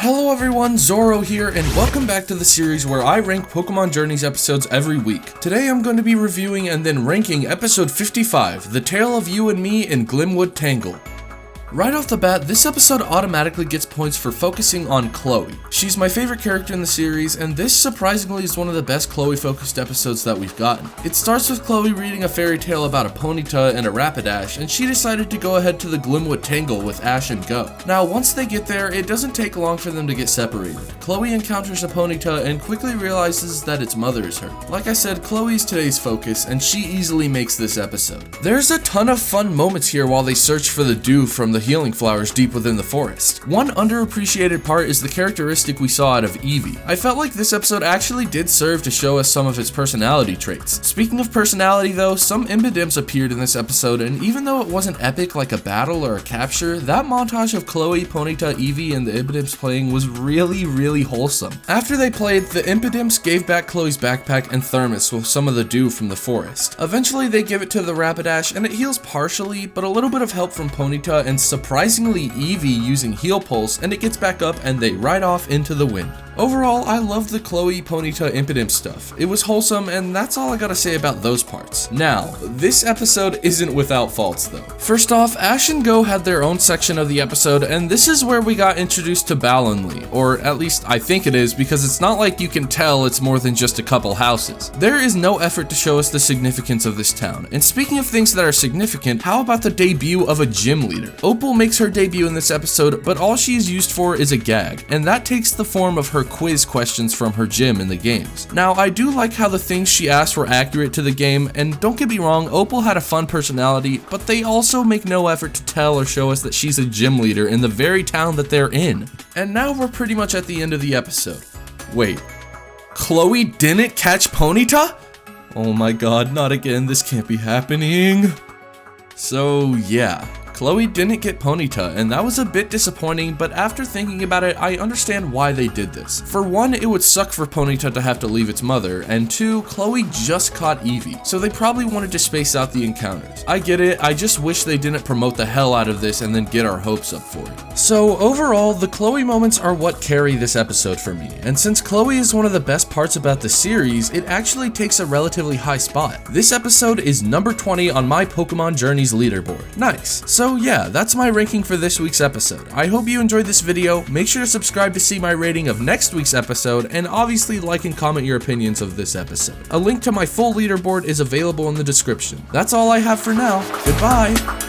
Hello everyone, Zoro here, and welcome back to the series where I rank Pokemon Journeys episodes every week. Today I'm going to be reviewing and then ranking episode 55, The Tale of You and Me in Glimwood Tangle. Right off the bat, this episode automatically gets points for focusing on Chloe. She's my favorite character in the series, and this surprisingly is one of the best Chloe-focused episodes that we've gotten. It starts with Chloe reading a fairy tale about a Ponyta and a Rapidash, and she decided to go ahead to the Glimwood Tangle with Ash and Go. Now, once they get there, it doesn't take long for them to get separated. Chloe encounters a Ponyta and quickly realizes that its mother is her. Like I said, Chloe's today's focus, and she easily makes this episode. There's a ton of fun moments here while they search for the dew from the healing flowers deep within the forest. One underappreciated part is the characteristic we saw out of Eevee. I felt like this episode actually did serve to show us some of its personality traits. Speaking of personality though, some Imbidims appeared in this episode, and even though it wasn't epic like a battle or a capture, that montage of Chloe, Ponyta, Eevee, and the Imbidims playing was really wholesome. After they played, the Imbidims gave back Chloe's backpack and thermos with some of the dew from the forest. Eventually they give it to the Rapidash and it heals partially, but a little bit of help from Ponyta and surprisingly Eevee using Heal Pulse, and it gets back up and they ride off into the wind. Overall, I loved the Chloe, Ponyta, Imbidim stuff. It was wholesome, and that's all I gotta say about those parts. Now, this episode isn't without faults though. First off, Ash and Go had their own section of the episode, and this is where we got introduced to Balonley, or at least I think it is, because it's not like you can tell it's more than just a couple houses. There is no effort to show us the significance of this town, and speaking of things that are significant, how about the debut of a gym leader? Opal makes her debut in this episode, but all she is used for is a gag, and that takes the form of her quiz questions from her gym in the games. Now, I do like how the things she asked were accurate to the game, and don't get me wrong, Opal had a fun personality, but they also make no effort to tell or show us that she's a gym leader in the very town that they're in. And now we're pretty much at the end of the episode. Wait, Chloe didn't catch Ponyta? Oh my god, not again, this can't be happening. So yeah, Chloe didn't get Ponyta, and that was a bit disappointing, but after thinking about it, I understand why they did this. For one, it would suck for Ponyta to have to leave its mother, and two, Chloe just caught Eevee, so they probably wanted to space out the encounters. I get it, I just wish they didn't promote the hell out of this and then get our hopes up for it. So overall, the Chloe moments are what carry this episode for me, and since Chloe is one of the best parts about the series, it actually takes a relatively high spot. This episode is number 20 on my Pokemon Journeys leaderboard. Nice. So yeah, that's my ranking for this week's episode. I hope you enjoyed this video. Make sure to subscribe to see my rating of next week's episode, and obviously like and comment your opinions of this episode. A link to my full leaderboard is available in the description. That's all I have for now. Goodbye!